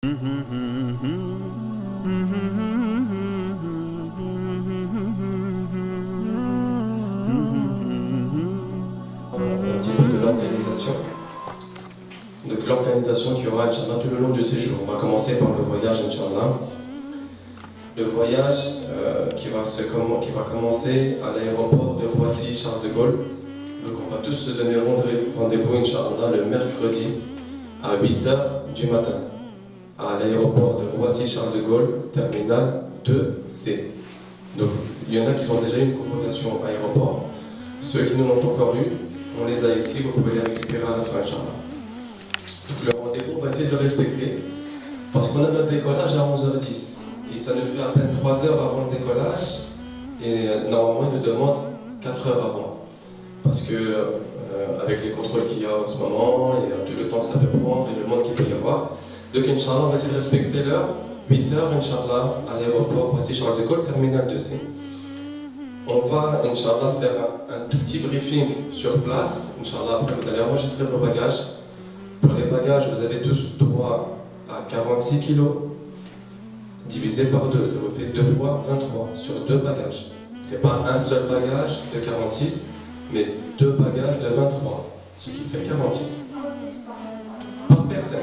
Un petit peu de l'organisation. Donc l'organisation qu'il y aura, Inch'Allah, tout le long du séjour. On va commencer par le voyage, Inch'Allah. Le voyage qui va commencer à l'aéroport de Roissy-Charles de Gaulle. Donc on va tous se donner rendez-vous, Inch'Allah, le mercredi à 8h du matin à l'aéroport de Roissy-Charles de Gaulle, terminal 2C. Donc il y en a qui ont déjà eu une convocation à l'aéroport. Ceux qui ne l'ont pas encore eu, on les a ici, vous pouvez les récupérer à la fin, Inch'Allah. Donc le rendez-vous, on va essayer de le respecter, parce qu'on a notre décollage à 11h10, et ça nous fait à peine 3 heures avant le décollage, et normalement il nous demande 4 heures avant, parce que avec les contrôles qu'il y a en ce moment, et tout le temps que ça peut prendre, et le monde qu'il peut y avoir, donc Inch'Allah, on va essayer de respecter l'heure, 8h, Inch'Allah, à l'aéroport Roissy-Charles de Gaulle, terminal 2C. On va, Inch'Allah, faire un tout petit briefing sur place. Inch'Allah, après vous allez enregistrer vos bagages. Pour les bagages, vous avez tous droit à 46 kg, divisé par 2, ça vous fait 2 fois 23 sur 2 bagages. C'est pas un seul bagage de 46, mais 2 bagages de 23, ce qui fait 46. Par personne.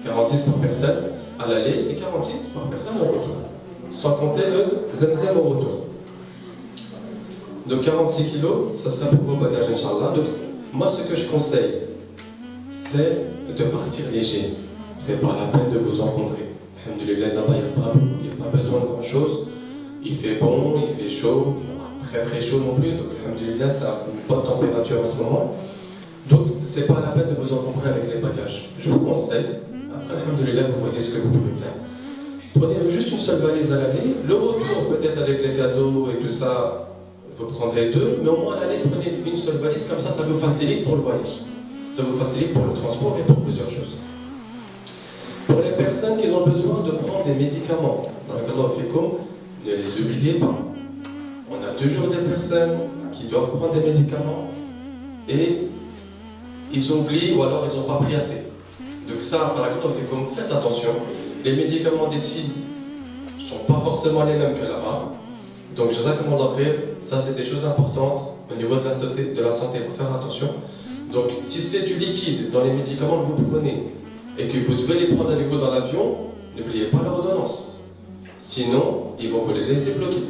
46 par personne à l'aller et 46 par personne au retour. Sans compter le zemzem au retour. Donc 46 kg, ça sera pour vos bagages, Inch'Allah. Donc moi, ce que je conseille, c'est de partir léger. C'est pas la peine de vous encombrer. Alhamdulillah, là-bas, il n'y a pas besoin de grand-chose. Il fait bon, il fait chaud, il fait pas très très chaud non plus. Donc alhamdulillah, ça a une bonne température en ce moment. Donc c'est pas la peine de vous encombrer avec les bagages. Je vous conseille, après alhamdulillah, vous voyez ce que vous pouvez faire. Prenez juste une seule valise à l'aller. Le retour, peut-être avec les cadeaux et tout ça, vous prendrez 2, mais au moins à l'aller, prenez une seule valise, comme ça vous facilite pour le voyage. Ça vous facilite pour le transport et pour plusieurs choses. Pour les personnes qui ont besoin de prendre des médicaments, ne les oubliez pas. On a toujours des personnes qui doivent prendre des médicaments et ils oublient ou alors ils n'ont pas pris assez. Donc ça, faites attention. Les médicaments d'ici ne sont pas forcément les mêmes que là-bas. Donc, jazakumullah khair, ça c'est des choses importantes au niveau de la santé, il faut faire attention. Donc, si c'est du liquide dans les médicaments que vous prenez et que vous devez les prendre avec vous dans l'avion, n'oubliez pas l'ordonnance. Sinon, ils vont vous les laisser bloquer.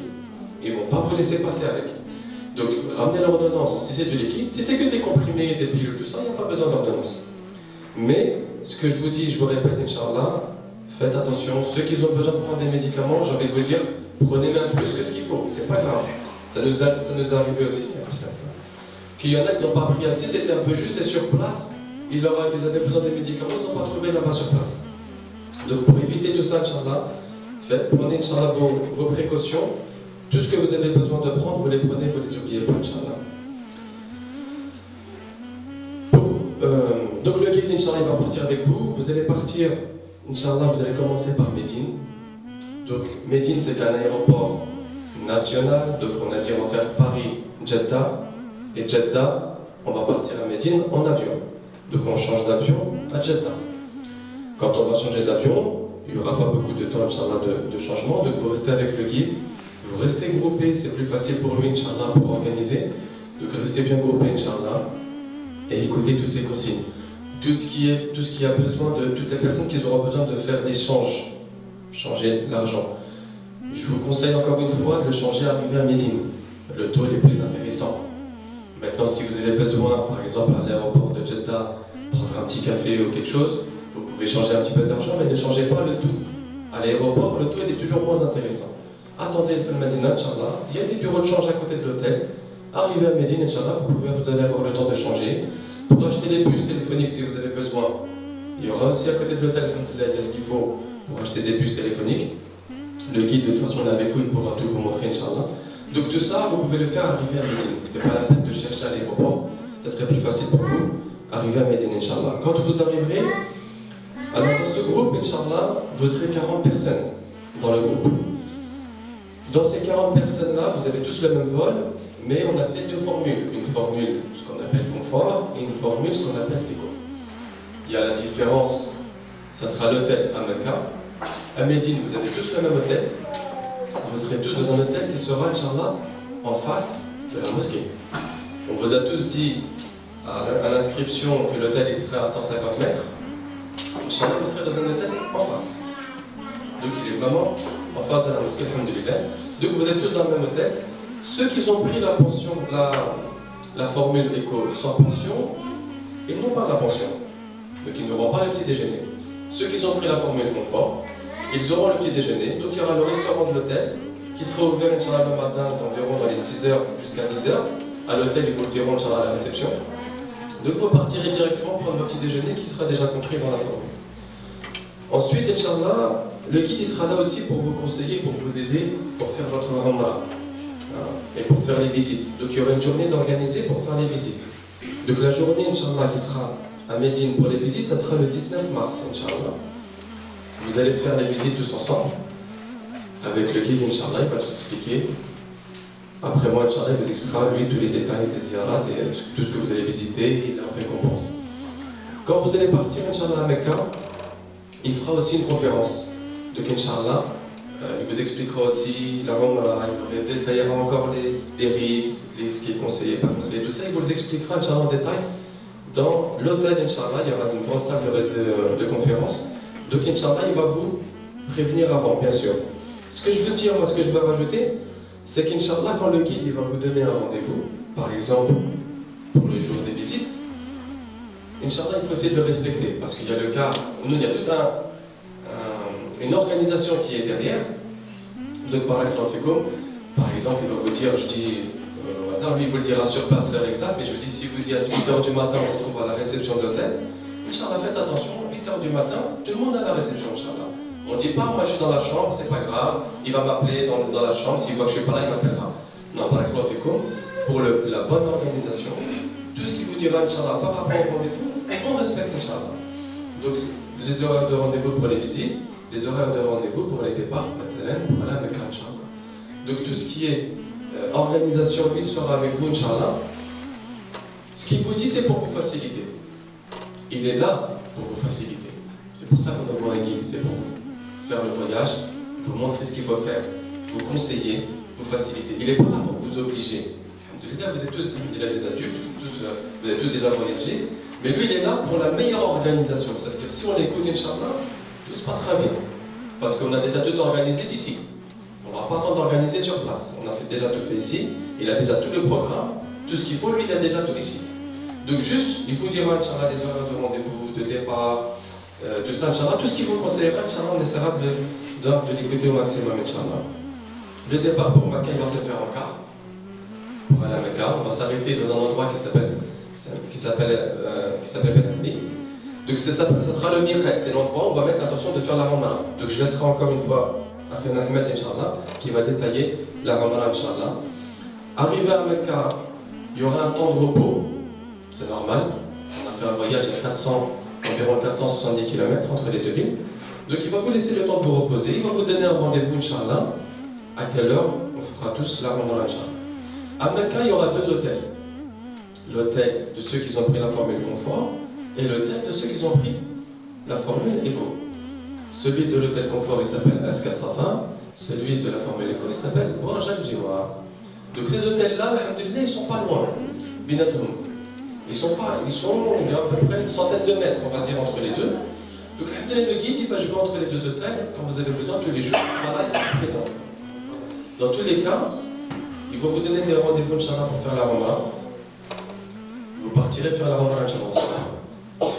Ils ne vont pas vous laisser passer avec. Donc, ramenez l'ordonnance si c'est du liquide. Si c'est que des comprimés, des pilules, tout ça, il n'y a pas besoin d'ordonnance. Mais, ce que je vous dis, je vous répète, Inch'Allah, faites attention. Ceux qui ont besoin de prendre des médicaments, j'ai envie de vous dire, prenez même plus que ce qu'il faut, c'est pas grave. Ça nous est arrivé aussi. Qu'il y en a qui n'ont pas pris assez, c'était un peu juste, et sur place, ils avaient besoin des médicaments, ils n'ont pas trouvé là-bas sur place. Donc pour éviter tout ça, Inch'Allah, prenez Inch'Allah vos précautions. Tout ce que vous avez besoin de prendre, vous les prenez, vous ne les oubliez pas, Inch'Allah. Donc le guide, Inch'Allah, il va partir avec vous. Vous allez partir, Inch'Allah, vous allez commencer par Médine. Donc Médine, c'est un aéroport national, donc on a dit on va faire Paris-Jeddah, et Jeddah, on va partir à Médine en avion. Donc on change d'avion à Jeddah. Quand on va changer d'avion, il n'y aura pas beaucoup de temps, Inch'Allah, de changement, donc vous restez avec le guide, vous restez groupés, c'est plus facile pour lui, Inch'Allah, pour organiser. Donc restez bien groupés, Inch'Allah, et écoutez toutes ces consignes. Tout ce qui a besoin de toutes les personnes qui auront besoin de faire des changes. Changer l'argent. Je vous conseille encore une fois de le changer arrivé à Médine. Le taux est plus intéressant. Maintenant, si vous avez besoin, par exemple, à l'aéroport de Jeddah, prendre un petit café ou quelque chose, vous pouvez changer un petit peu d'argent, mais ne changez pas le tout. À l'aéroport, le taux est toujours moins intéressant. Attendez le film Medina, Inch'Allah. Il y a des bureaux de change à côté de l'hôtel. Arrivez à Médine, Inch'Allah, vous allez avoir le temps de changer. Pour acheter des puces téléphoniques si vous avez besoin. Il y aura aussi à côté de l'hôtel, il y a ce qu'il faut pour acheter des puces téléphoniques. Le guide, de toute façon, est avec vous, il pourra tout vous montrer, Inch'Allah. Donc tout ça, vous pouvez le faire arriver à Médine. C'est pas la peine de chercher à l'aéroport, ça serait plus facile pour vous, arriver à Médine, Inch'Allah. Quand vous arriverez, alors dans ce groupe, Inch'Allah, vous serez 40 personnes dans le groupe. Dans ces 40 personnes-là, vous avez tous le même vol, mais on a fait 2 formules. Une formule, ce qu'on appelle confort, et une formule, ce qu'on appelle éco. Il y a la différence ça sera l'hôtel à Mecca. À Médine, vous avez tous le même hôtel. Vous serez tous dans un hôtel qui sera, Inch'Allah, en face de la mosquée. On vous a tous dit à l'inscription que l'hôtel il serait à 150 mètres. Inch'Allah, vous serez dans un hôtel en face. Donc il est vraiment en face de la mosquée, alhamdulillah. Donc vous êtes tous dans le même hôtel. Ceux qui ont pris la pension, la formule éco sans pension, ils n'ont pas la pension. Donc ils n'auront pas le petit déjeuner. Ceux qui ont pris la formule confort, ils auront le petit déjeuner. Donc il y aura le restaurant de l'hôtel qui sera ouvert, Inch'Allah, le matin d'environ dans les 6h jusqu'à 10h. À l'hôtel, ils vous le diront, Inch'Allah, à la réception. Donc vous partirez directement prendre votre petit déjeuner qui sera déjà compris dans la formule. Ensuite, Inch'Allah, le guide il sera là aussi pour vous conseiller, pour vous aider, pour faire votre Umrah et pour faire les visites. Donc il y aura une journée d'organiser pour faire les visites. Donc la journée, Inch'Allah, qui sera à Médine pour les visites, ça sera le 19 mars, Inch'Allah. Vous allez faire les visites tous ensemble. Avec le guide, Inch'Allah, il va tout expliquer. Après moi, Inch'Allah, il vous expliquera, lui, tous les détails des ziyarats et tout ce que vous allez visiter et la récompense. Quand vous allez partir, Inch'Allah, à Mecca, il fera aussi une conférence. Donc, Inch'Allah, il vous expliquera aussi la Umrah, il vous détaillera encore les rites, ce qui est conseillé, pas conseillé, tout ça, il vous les expliquera, Inch'Allah, en détail. Dans l'hôtel, Inch'Allah, il y aura une grande salle de conférence. Donc, Inch'Allah, il va vous prévenir avant, bien sûr. Ce que je veux dire, moi, ce que je veux rajouter, c'est qu'Inch'Allah, quand le guide il va vous donner un rendez-vous, par exemple, pour le jour des visites, Inch'Allah, il faut essayer de le respecter, parce qu'il y a le cas où nous, il y a toute une organisation qui est derrière. Donc, par exemple, il va vous dire, je dis au hasard, lui, il vous le dira sur place l'heure exacte, mais je vous dis, si vous dites à 8h du matin, on se retrouve à la réception de l'hôtel, Inch'Allah, faites attention, 8h du matin, tout le monde est à la réception, Inch'Allah. On ne dit pas, moi je suis dans la chambre, c'est pas grave, il va m'appeler dans la chambre, s'il voit que je ne suis pas là, il m'appellera. Non, pour la bonne organisation, tout ce qu'il vous dira, Inch'Allah, par rapport au rendez-vous, on respecte, Inch'Allah. Donc, les horaires de rendez-vous pour les visites, les horaires de rendez-vous pour les départs, pour la Mecca, Inch'Allah. Donc, tout ce qui est organisation, lui, sera avec vous, Inch'Allah. Ce qu'il vous dit, c'est pour vous faciliter. Il est là pour vous faciliter. C'est pour ça qu'on envoie un guide, c'est pour vous faire le voyage, vous montrer ce qu'il faut faire, vous conseiller, vous faciliter. Il n'est pas là pour vous obliger. Alhamdulillah, vous êtes tous, il a des adultes, vous avez tous déjà voyagé, mais lui il est là pour la meilleure organisation. Ça veut dire si on écoute Inch'Allah, tout se passera bien. Parce qu'on a déjà tout organisé d'ici. On n'aura pas le temps d'organiser sur place. On a déjà tout fait ici, il a déjà tout le programme, tout ce qu'il faut, lui il a déjà tout ici. Donc juste, il vous dira Inch'Allah les horaires de rendez-vous, de départ, tout ça, Inch'Allah, tout ce qu'il vous conseillera, Inch'Allah, on essaiera de l'écouter au maximum, Inch'Allah. Le départ pour Mecca, il va se faire en car. Pour aller à Mecca, on va s'arrêter dans un endroit qui s'appelle Benakli. Donc ça sera le miqat, c'est l'endroit où on va mettre l'intention de faire la Umrah. Donc je laisserai encore une fois Akhina Ahmed, Inch'Allah, qui va détailler la Umrah, Inch'Allah. Arrivé à Mecca, il y aura un temps de repos, c'est normal. On a fait un voyage à environ 470 km entre les deux villes. Donc il va vous laisser le temps de vous reposer, il va vous donner un rendez-vous, Inch'Allah, à quelle heure on fera tous la Umrah, Inch'Allah. À Mecca, il y aura deux hôtels. L'hôtel de ceux qui ont pris la formule confort et l'hôtel de ceux qui ont pris la formule éco. Celui de l'hôtel confort, il s'appelle Aska Safa, celui de la formule éco, il s'appelle Warj al-Jiwa. Donc ces hôtels-là, alhamdulillah, ils ne sont pas loin. Binatoum. Ils sont il y a à peu près une centaine de mètres, on va dire, entre les deux. Donc le guide, il va jouer entre les deux hôtels. Quand vous avez besoin, tous les jours, il sera là, il sera présent. Dans tous les cas, il va vous donner des rendez-vous, Inch'Allah, pour faire la Umrah. Vous partirez faire la Umrah, Inch'Allah.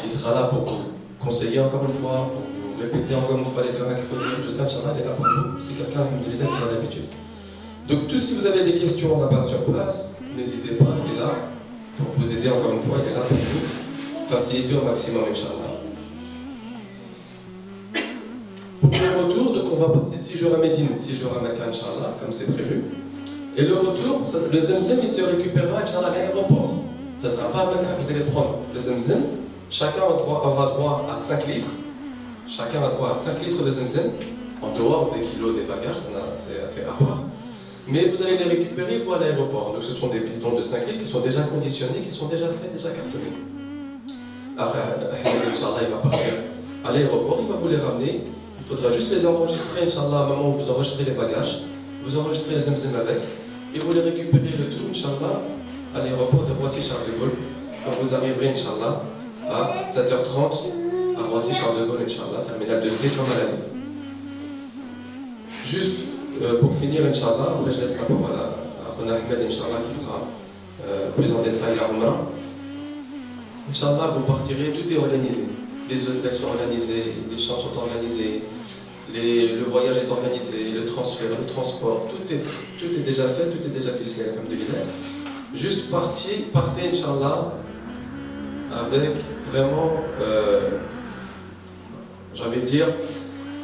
Il sera là pour vous conseiller encore une fois, pour vous répéter encore une fois les doigts qu'il faut dire, tout ça, Inch'Allah, il est là pour vous. C'est quelqu'un, alhamdulillah, qui a l'habitude. Donc, tout si vous avez des questions là-bas sur place, n'hésitez pas, il est là. Pour vous aider encore une fois, il est là pour vous faciliter au maximum, Inch'Allah. Pour le retour, donc on va passer 6 jours à Médine, 6 jours à Mecca, Inch'Allah, comme c'est prévu. Et le retour, le Zemzem, il se récupérera, Inch'Allah, à l'aéroport. Ça ne sera pas à Mecca que vous allez prendre le Zemzem. Chacun aura droit à 5 litres. Chacun a droit à 5 litres de Zemzem, en dehors des kilos des bagages, c'est assez à part. Mais vous allez les récupérer pour à l'aéroport. Donc ce sont des bidons de 5 litres qui sont déjà conditionnés, qui sont déjà faits, déjà cartonnés. Après, Inch'Allah, il va partir à l'aéroport, il va vous les ramener. Il faudra juste les enregistrer, Inch'Allah, à un moment où vous enregistrez les bagages, vous enregistrez les Zemzem avec, et vous les récupérez le tout, Inch'Allah, à l'aéroport de Roissy-Charles de Gaulle, quand vous arriverez, Inch'Allah, à 7h30, à Roissy-Charles de Gaulle, Inch'Allah, terminal de C comme à l'année. Juste pour finir, Inch'Allah, après je laisse la parole à Khona Ahmed, Inch'Allah, qui fera plus en détail la Umrah. Inch'Allah, vous partirez, tout est organisé. Les hôtels sont organisés, les chambres sont organisées, le voyage est organisé, le transfert, le transport, tout est déjà fait, tout est déjà ficelé, alhamdoulilah. Juste partez, Inch'Allah, avec vraiment, j'ai envie de dire,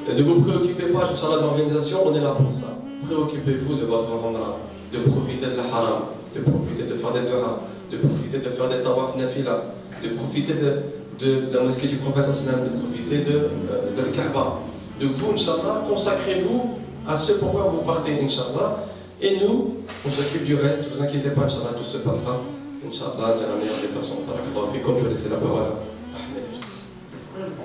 ne vous préoccupez pas, Inch'Allah, de l'organisation, on est là pour ça. Préoccupez-vous de votre Umrah, de profiter de la haram, de profiter de faire des du'as, de profiter de faire des tawaf nafila, de profiter de la mosquée du prophète sallam, de profiter de le Kaaba. De vous, Inch'Allah, consacrez-vous à ce pourquoi vous partez, Inch'Allah. Et nous, on s'occupe du reste, ne vous inquiétez pas, Inch'Allah, tout se passera, Inch'Allah, de la meilleure des façons. Barakallahu fikum, je vais laisser la parole.